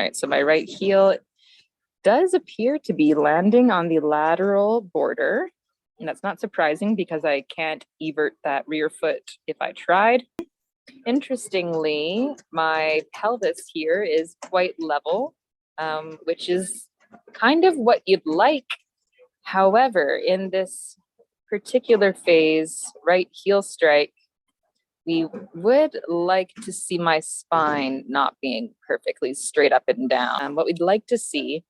All right, so my right heel does appear to be landing on the lateral border. And that's not surprising because I can't evert that rear foot if I tried. Interestingly, my pelvis here is quite level, which is kind of what you'd like. However, in this particular phase, right heel strike, we would like to see my spine not being perfectly straight up and down. What we'd like to see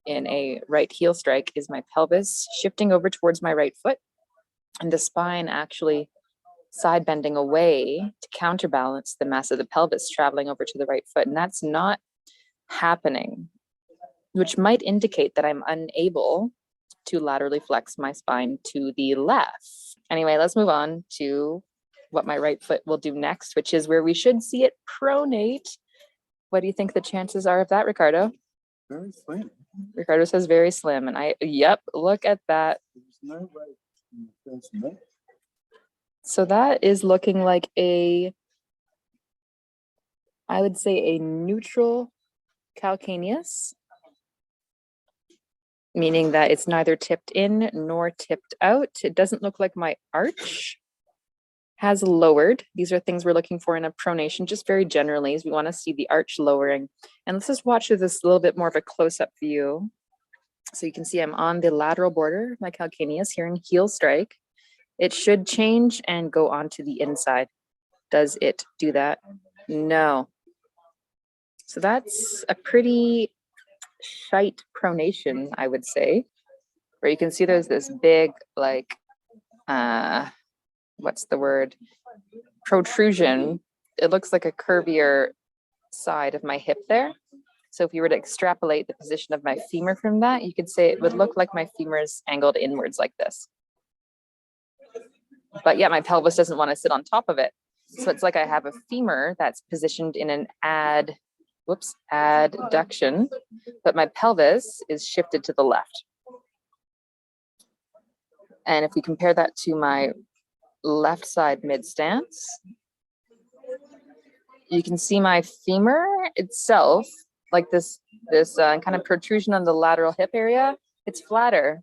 in a right heel strike is my pelvis shifting over towards my right foot and the spine actually side bending away to counterbalance the mass of the pelvis traveling over to the right foot. And that's not happening, which might indicate that I'm unable to laterally flex my spine to the left. Anyway, let's move on to what my right foot will do next, which is where we should see it pronate. What do you think the chances are of that, Ricardo? Very slim. Ricardo says very slim. And yep, look at that. There's no way in the first minute. So that is looking like I would say a neutral calcaneus, meaning that it's neither tipped in nor tipped out. It doesn't look like my arch has lowered. These are things we're looking for in a pronation, just very generally, as we want to see the arch lowering. And let's just watch this a little bit more of a close-up view. So you can see I'm on the lateral border of my calcaneus here in heel strike. It should change and go onto the inside. Does it do that? No. So that's a pretty shite pronation, I would say, where you can see there's this big, like, what's the word? Protrusion. It looks like a curvier side of my hip there. So if you were to extrapolate the position of my femur from that, you could say it would look like my femur is angled inwards like this. But yeah, my pelvis doesn't want to sit on top of it. So it's like I have a femur that's positioned in an adduction, but my pelvis is shifted to the left. And if we compare that to my left side mid stance, you can see my femur itself, like this kind of protrusion on the lateral hip area, it's flatter.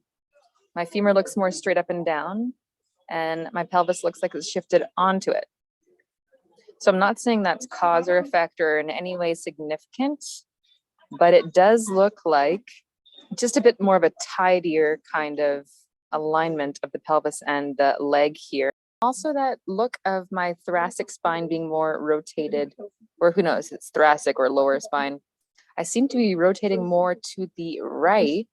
My femur looks more straight up and down, and my pelvis looks like it's shifted onto it. So I'm not saying that's cause or effect or in any way significant, but it does look like just a bit more of a tidier kind of alignment of the pelvis and the leg here. Also that look of my thoracic spine being more rotated, or who knows, it's thoracic or lower spine. I seem to be rotating more to the right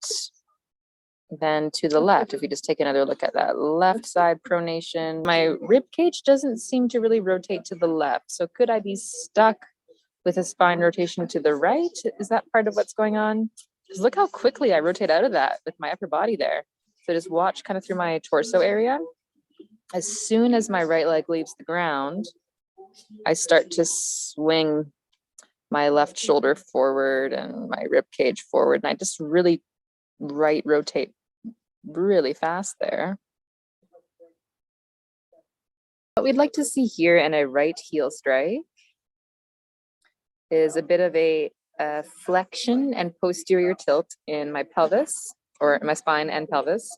than to the left. If you just take another look at that left side pronation, my rib cage doesn't seem to really rotate to the left. So could I be stuck with a spine rotation to the right? Is that part of what's going on? Because look how quickly I rotate out of that with my upper body there. So just watch kind of through my torso area. As soon as my right leg leaves the ground, I start to swing my left shoulder forward and my rib cage forward. And I just really rotate really fast there. What we'd like to see here in a right heel strike is a bit of a flexion and posterior tilt in my pelvis, or my spine and pelvis.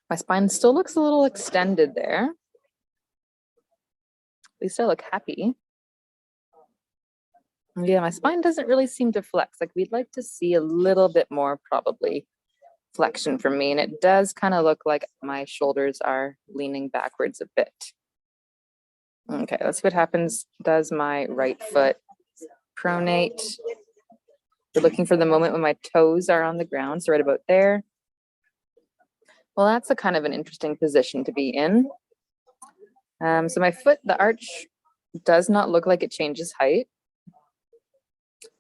My spine still looks a little extended there. At least I look happy. Yeah, my spine doesn't really seem to flex. Like we'd like to see a little bit more probably flexion from me. And it does kind of look like my shoulders are leaning backwards a bit. Okay, let's see what happens. Does my right foot pronate? We're looking for the moment when my toes are on the ground. So right about there. Well, that's a kind of an interesting position to be in. So my foot, the arch does not look like it changes height.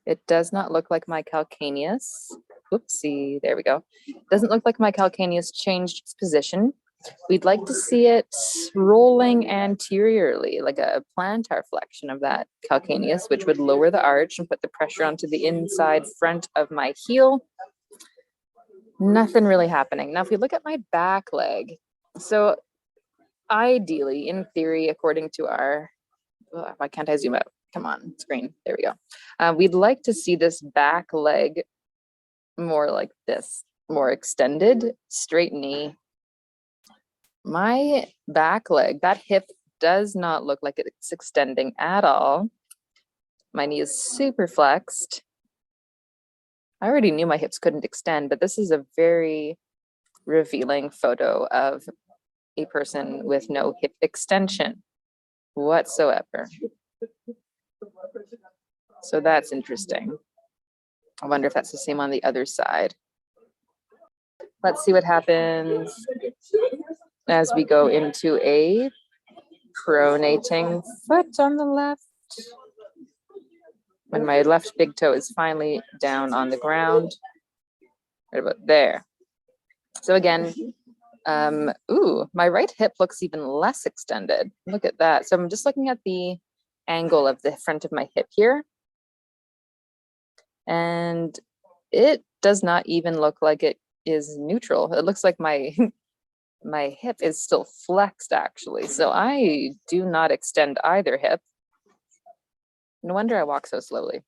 It does not look like my calcaneus. Oopsie, there we go. Doesn't look like my calcaneus changed its position. We'd like to see it rolling anteriorly, like a plantar flexion of that calcaneus, which would lower the arch and put the pressure onto the inside front of my heel. Nothing really happening. Now, if we look at my back leg, so ideally, in theory, according to our, why can't I zoom out? Come on, screen. There we go. We'd like to see this back leg more like this, more extended, straight knee. My back leg, that hip does not look like it's extending at all. My knee is super flexed. I already knew my hips couldn't extend, but this is a very revealing photo of a person with no hip extension whatsoever. So that's interesting. I wonder if that's the same on the other side. Let's see what happens as we go into a pronating foot on the left. When my left big toe is finally down on the ground, right about there. So again, my right hip looks even less extended. Look at that. So I'm just looking at the angle of the front of my hip here. And it does not even look like it is neutral. It looks like my my hip is still flexed actually. So I do not extend either hip. No wonder I walk so slowly.